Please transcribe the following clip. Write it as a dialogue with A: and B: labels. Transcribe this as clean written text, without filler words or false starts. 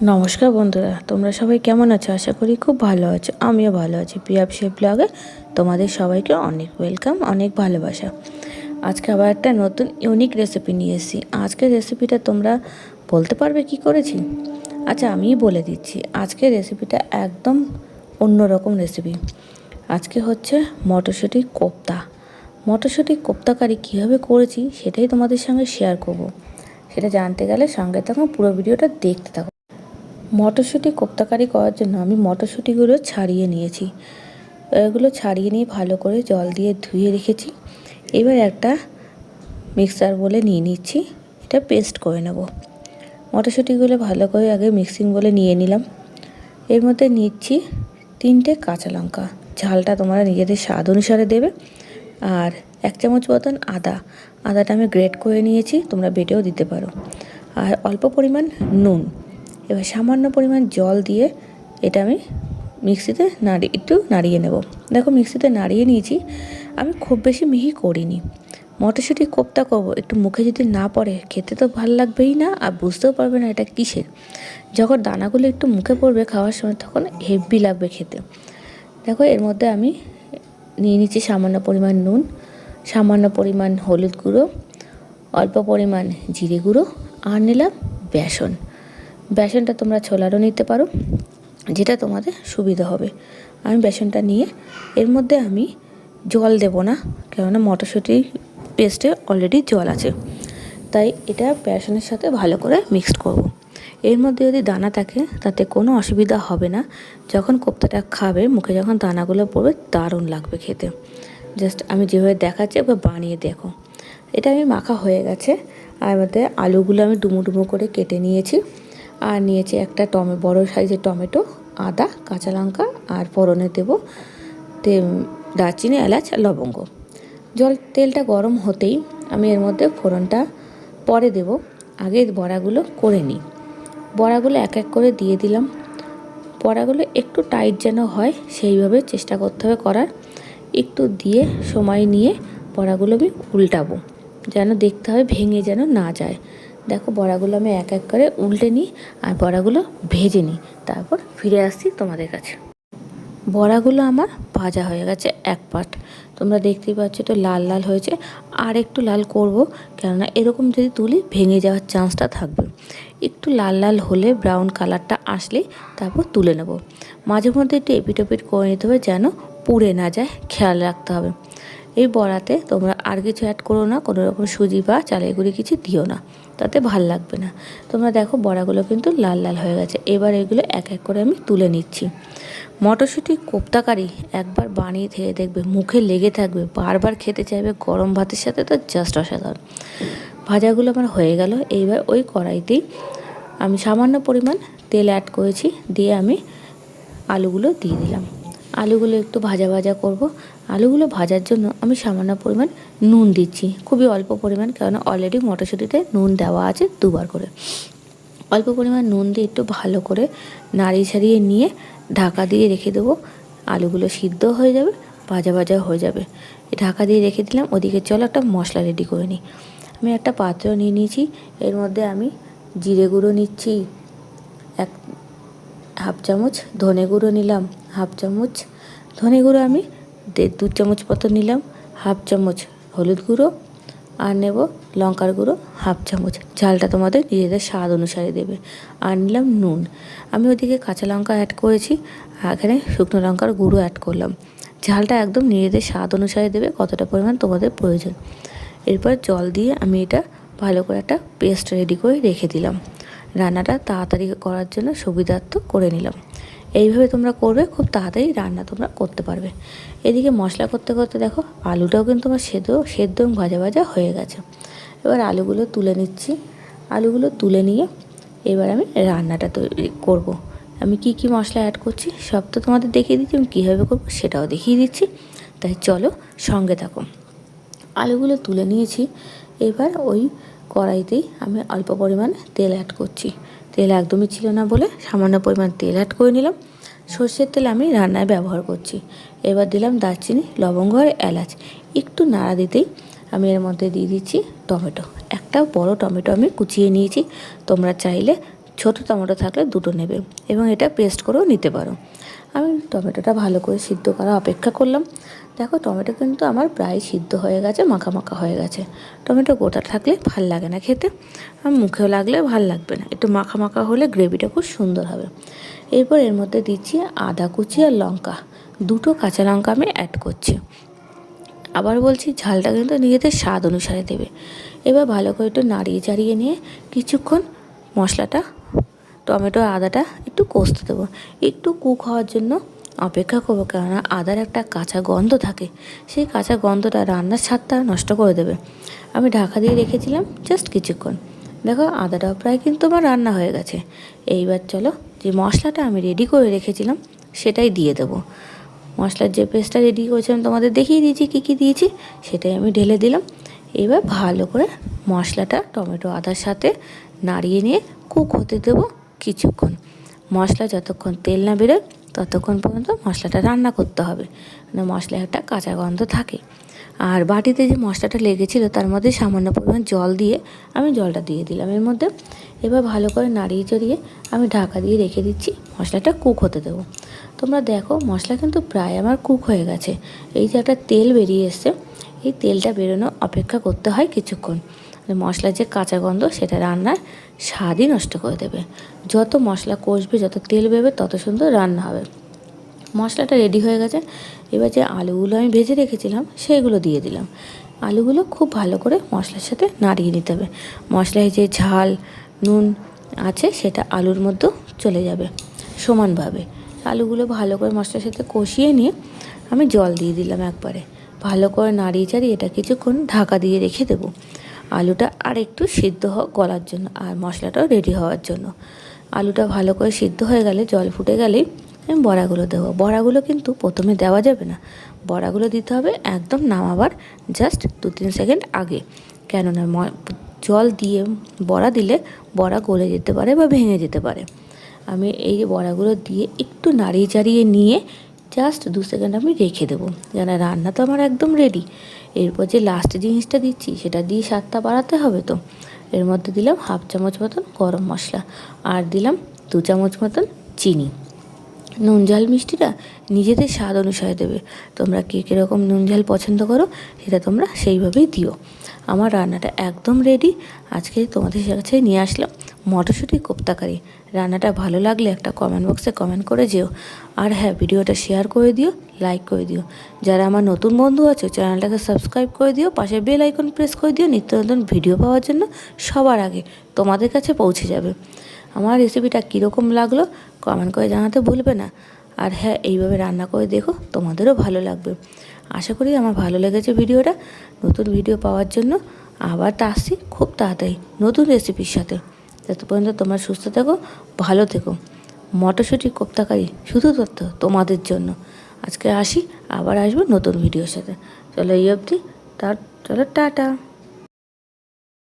A: নমস্কার বন্ধুরা, তোমরা সবাই কেমন আছো? আশা করি খুব ভালো আছো। আমিও ভালো আছি। পিয়াব শেফ ব্লগে তোমাদের সবাইকে অনেক ওয়েলকাম, অনেক ভালোবাসা। আজকে আবার একটা নতুন ইউনিক রেসিপি নিয়ে এসেছি। আজকের রেসিপিটা তোমরা বলতে পারবে কি করেছি? আচ্ছা, আমিই বলে দিচ্ছি। আজকের রেসিপিটা একদম অন্যরকম রেসিপি। আজকে হচ্ছে মটরশুঁটি কোপ্তা। মটরশুঁটি কোপ্তাকারি কীভাবে করেছি সেটাই তোমাদের সঙ্গে শেয়ার করব। সেটা জানতে গেলে সঙ্গে থাকুন, পুরো ভিডিওটা দেখতে থাকুন। মটরশুঁটি কোপ্তাকারি করার জন্য আমি মটরশুঁটিগুলো ছাড়িয়ে নিয়েছি। এগুলো ছাড়িয়ে নিয়ে ভালো করে জল দিয়ে ধুয়ে রেখেছি। এবার একটা মিক্সার বলে নিয়ে নিচ্ছি, এটা পেস্ট করে নেব। মটরশুঁটিগুলো ভালো করে আগে মিক্সিং বলে নিয়ে নিলাম। এর মধ্যে নিচ্ছি 3টে কাঁচা লঙ্কা। ঝালটা তোমরা নিজেদের স্বাদ অনুসারে দেবে। আর 1 চামচ মতন আদাটা আমি গ্রেট করে নিয়েছি, তোমরা বেটেও দিতে পারো। আর অল্প পরিমাণ নুন। এবার সামান্য পরিমাণ জল দিয়ে এটা আমি মিক্সিতে একটু নাড়িয়ে নেব। দেখো, মিক্সিতে নাড়িয়ে নিয়েছি। আমি খুব বেশি মিহি করিনি। মটরশুঁটি কোপ্তা করবো, একটু মুখে যদি না পড়ে খেতে তো ভালো লাগবেই না, আর বুঝতেও পারবে না এটা কিসের। যখন দানাগুলো একটু মুখে পড়বে খাওয়ার সময়, তখন হেভি লাগবে খেতে। দেখো, এর মধ্যে আমি নিয়ে নিচ্ছি সামান্য পরিমাণ নুন, সামান্য পরিমাণ হলুদ গুঁড়ো, অল্প পরিমাণ জিরে গুঁড়ো, আর নিলাম বেসন। বেসনটা তোমরা ছোলারও নিতে পারো, যেটা তোমাদের সুবিধা হবে। আমি বেসনটা নিয়ে এর মধ্যে আমি জল দেব না, কেননা মটরশুঁটি পেস্টে অলরেডি জল আছে। তাই এটা বেসনের সাথে ভালো করে মিক্সড করব। এর মধ্যে যদি দানা থাকে তাতে কোনো অসুবিধা হবে না। যখন কোপ্তাটা খাবে, মুখে যখন দানাগুলো পড়বে, দারুণ লাগবে খেতে। জাস্ট আমি যেভাবে দেখাচ্ছি একবার বানিয়ে দেখো। এটা আমি মাখা হয়ে গেছে। আর মধ্যে আলুগুলো আমি ডুমো ডুমো করে কেটে নিয়েছি। আর নিয়েছি একটা বড় সাইজের টমেটো, আদা, কাঁচা লঙ্কা, আর ফোড়নে দেবো দারচিনি, এলাচ আর লবঙ্গ। তেলটা গরম হতেই আমি এর মধ্যে ফোড়নটা পরে দেব। আগে বড়াগুলো করে নিই। বড়াগুলো এক এক করে দিয়ে দিলাম। বড়াগুলো একটু টাইট যেন হয় সেইভাবে চেষ্টা করতে হবে করার। একটু দিয়ে সময় নিয়ে বড়াগুলো আমি উল্টাবো, যেন দেখতে হবে ভেঙে যেন না যায়। দেখো, বড়াগুলো আমি এক এক করে উল্টে নিই আর বড়াগুলো ভেজে নিই। তারপর ফিরে আসছি তোমাদের কাছে। বড়াগুলো আমার ভাজা হয়ে গেছে এক পাট। তোমরা দেখতেই পাচ্ছ তো লাল লাল হয়েছে। আর একটু লাল করব, কেননা এরকম যদি তুলি ভেঙে যাওয়ার চান্সটা থাকবে। একটু লাল লাল হলে, ব্রাউন কালারটা আসলে তারপর তুলে নেব। মাঝে মধ্যে একটু এপিট ওপিট করে নিতে হবে, যেন পুড়ে না যায়, খেয়াল রাখতে হবে। এই বড়াতে তোমরা আর কিছু অ্যাড করো না, কোনো রকম সুজি বা চালের গুঁড়ি কিছু দিও না, তাতে ভাল লাগবে না। তোমরা দেখো, বড়াগুলো কিন্তু লাল লাল হয়ে গেছে। এবার এগুলো এক এক করে আমি তুলে নিচ্ছি। মটরশুঁটি কোপ্তাকারি একবার বানিয়ে খেয়ে দেখবে, মুখে লেগে থাকবে, বারবার খেতে চাইবে। গরম ভাতের সাথে তো জাস্ট অসাধারণ। ভাজাগুলো আমার হয়ে গেল। এইবার ওই কড়াইতেই আমি সামান্য পরিমাণ তেল অ্যাড করেছি, দিয়ে আমি আলুগুলো দিয়ে দিলাম। আলুগুলো একটু ভাজা ভাজা করব। আলুগুলো ভাজার জন্য আমি সামান্য পরিমাণ নুন দিচ্ছি, খুবই অল্প পরিমাণ, কারণ অলরেডি মটরশুঁটিতে নুন দেওয়া আছে 2বার করে। অল্প পরিমাণ নুন দিয়ে একটু ভালো করে নাড়িয়ে ছাড়িয়ে নিয়ে ঢাকা দিয়ে রেখে দেবো। আলুগুলো সিদ্ধ হয়ে যাবে, ভাজা ভাজা হয়ে যাবে। ঢাকা দিয়ে রেখে দিলাম। ওদিকে চলো একটা মশলা রেডি করে নিই। আমি একটা পাত্র নিয়ে নিয়েছি। এর মধ্যে আমি জিরে গুঁড়ো নিচ্ছি হাফ চামচ, ধনে গুঁড়ো নিলাম হাফ চামচ, ধনে গুঁড়ো আমি 2 চামচ মতো নিলাম, হাফ চামচ হলুদ গুঁড়ো, আর নেব লঙ্কার গুঁড়ো হাফ চামচ। ঝালটা তোমাদের নিজেদের স্বাদ অনুসারে দেবে। আর নিলাম নুন। আমি ওদিকে কাঁচা লঙ্কা অ্যাড করেছি, আর এখানে শুকনো লঙ্কার গুঁড়ো অ্যাড করলাম। ঝালটা একদম নিজেদের স্বাদ অনুসারে দেবে, কতটা পরিমাণ তোমাদের প্রয়োজন। এরপর জল দিয়ে আমি এটা ভালো করে একটা পেস্ট রেডি করে রেখে দিলাম। রান্নাটা তাড়াতাড়ি করার জন্য সুবিধার্থ করে নিলাম। এইভাবে তোমরা করবে, খুব তাড়াতাড়ি রান্না তোমরা করতে পারবে। এদিকে মশলা করতে করতে দেখো, আলুটাও কিন্তু আমার সেদ্ধ এবং ভাজা ভাজা হয়ে গেছে। এবার আলুগুলো তুলে নিচ্ছি। আলুগুলো তুলে নিয়ে এবার আমি রান্নাটা তৈরি করব। আমি কি কি মশলা অ্যাড করছি সব তো তোমাদের দেখিয়ে দিচ্ছি, আমি কীভাবে করবো সেটাও দেখিয়ে দিচ্ছি। তাই চলো, সঙ্গে থাকো। আলুগুলো তুলে নিয়েছি। এবার ওই কড়াইতেই আমি অল্প পরিমাণ তেল অ্যাড করছি। তেল একদমই ছিল না বলে সামান্য পরিমাণ তেল অ্যাড করে নিলাম। সর্ষের তেল আমি রান্নায় ব্যবহার করছি। এবার দিলাম দারচিনি, লবঙ্গ আর এলাচ। একটু নাড়া দিতেই আমি এর মধ্যে দিয়ে দিচ্ছি টমেটো। একটা বড় টমেটো আমি কুচিয়ে নিয়েছি। তোমরা চাইলে ছোটো টমেটো থাকলে দুটো নেবে এবং এটা পেস্ট করেও নিতে পারো। আমি টমেটোটা ভালো করে সিদ্ধ করা অপেক্ষা করলাম। দেখো টমেটো কিন্তু আমার প্রায় সিদ্ধ হয়ে গেছে, মাখা মাখা হয়ে গেছে। টমেটো গোটা থাকলে ভাল লাগে না খেতে, আর মুখেও লাগলে ভাল লাগবে না। একটু মাখা মাখা হলে গ্রেভিটা খুব সুন্দর হবে। এরপর এর মধ্যে দিচ্ছি আদা কুচি আর লঙ্কা, দুটো কাঁচা লঙ্কা আমি অ্যাড করছি। আবার বলছি ঝালটা কিন্তু নিজেদের স্বাদ অনুসারে দেবে। এবার ভালো করে একটু নাড়িয়ে চাড়িয়ে নিয়ে কিছুক্ষণ মশলাটা, টমেটো আদাটা একটু কষতে দেবো, একটু কুক হওয়ার জন্য অপেক্ষা করবো, কেননা আদার একটা কাঁচা গন্ধ থাকে, সেই কাঁচা গন্ধটা রান্নার স্বাদটা নষ্ট করে দেবে। আমি ঢাকা দিয়ে রেখেছিলাম জাস্ট কিছুক্ষণ। দেখো আদাটাও প্রায় কিন্তু আমার রান্না হয়ে গেছে। এইবার চলো যে মশলাটা আমি রেডি করে রেখেছিলাম সেটাই দিয়ে দেবো। মশলার যে পেস্টটা রেডি করেছিলাম তোমাদের দেখিয়ে দিয়েছি কী কী দিয়েছি, সেটাই আমি ঢেলে দিলাম। এবার ভালো করে মশলাটা টমেটো আদার সাথে নাড়িয়ে নিয়ে কুক হতে দেবো কিছুক্ষণ। মশলা যতক্ষণ তেল না বেরোয় ততক্ষণ পর্যন্ত মশলাটা রান্না করতে হবে, মানে মশলায় একটা কাঁচা গন্ধ থাকে। আর বাটিতে যে মশলাটা লেগেছিলো তার মধ্যে সামান্য পরিমাণ জল দিয়ে আমি জলটা দিয়ে দিলাম এর মধ্যে। এবার ভালো করে নাড়িয়ে চড়িয়ে আমি ঢাকা দিয়ে রেখে দিচ্ছি, মশলাটা কুক হতে দেবো। তোমরা দেখো মশলা কিন্তু প্রায় আমার কুক হয়ে গেছে। এই যে একটা তেল বেরিয়ে এসছে, এই তেলটা বেরোনো অপেক্ষা করতে হয় কিছুক্ষণ। মশলার যে কাঁচা গন্ধ সেটা রান্নার স্বাদই নষ্ট করে দেবে। যত মশলা কষবে, যত তেল বেরোবে, তত সুন্দর রান্না হবে। মশলাটা রেডি হয়ে গেছে। এবার যে আলুগুলো আমি ভেজে রেখেছিলাম সেইগুলো দিয়ে দিলাম। আলুগুলো খুব ভালো করে মশলার সাথে নাড়িয়ে নিতে হবে। মশলায় যে ঝাল নুন আছে সেটা আলুর মধ্যেও চলে যাবে সমানভাবে। আলুগুলো ভালো করে মশলার সাথে কষিয়ে নিয়ে আমি জল দিয়ে দিলাম একবারে। ভালো করে নাড়িয়ে চাড়িয়ে এটা কিছুক্ষণ ঢাকা দিয়ে রেখে দেবো, আলুটা আর একটু সিদ্ধ গলার জন্য আর মশলাটাও রেডি হওয়ার জন্য। আলুটা ভালো করে সিদ্ধ হয়ে গেলে, জল ফুটে গেলেই আমি বড়াগুলো দেবো। বড়াগুলো কিন্তু প্রথমে দেওয়া যাবে না, বড়াগুলো দিতে হবে একদম নামাবার জাস্ট 2-3 সেকেন্ড আগে। কেননা জল দিয়ে বড়া দিলে বড়া গলে যেতে পারে বা ভেঙে যেতে পারে। আমি এই যে বড়াগুলো দিয়ে একটু নাড়িয়ে চাড়িয়ে নিয়ে জাস্ট 2 সেকেন্ড আমি রেখে দেবো, যেন রান্না তো আমার একদম রেডি। এরপর যে লাস্ট জিনিসটা দিচ্ছি সেটা দিয়ে স্বাদটা বাড়াতে হবে, তো এর মধ্যে দিলাম 1/2 চামচ মতন গরম মশলা আর দিলাম 2 চামচ মতন চিনি। নুন ঝাল মিষ্টিটা নিজেদের স্বাদ অনুসারে দেবে। তোমরা কে কীরকম নুন ঝাল পছন্দ করো সেটা তোমরা সেইভাবেই দিও। আমার রান্নাটা একদম রেডি। আজকে তোমাদের কাছে নিয়ে আসলাম মটরশুঁটি কোপ্তাকারি। রান্নাটা ভালো লাগলে একটা কমেন্ট বক্সে কমেন্ট করে যেও। আর হ্যাঁ, ভিডিওটা শেয়ার করে দিও, লাইক করে দিও। যারা আমার নতুন বন্ধু আছে চ্যানেলটাকে সাবস্ক্রাইব করে দিও, পাশে বেল আইকন প্রেস করে দিও, নিত্য নতুন ভিডিও পাওয়ার জন্য সবার আগে তোমাদের কাছে পৌঁছে যাবে। আমার রেসিপিটা কীরকম লাগলো কমেন্ট করে জানাতে ভুলবে না। আর হ্যাঁ, এইভাবে রান্না করে দেখো, তোমাদেরও ভালো লাগবে। আশা করি আমার ভালো লেগেছে ভিডিওটা। নতুন ভিডিও পাওয়ার জন্য আবার আসছি খুব তাড়াতাড়ি নতুন রেসিপির সাথে। তত পর্যন্ত তোমরা সুস্থ থেকো, ভালো থেকো। মটরশুঁটি কোপ্তাকারি শুধু তোমাদের জন্য। আজকে আসি, আবার আসবো নতুন ভিডিওর সাথে। চলো এই অবধি, চলো টাটা।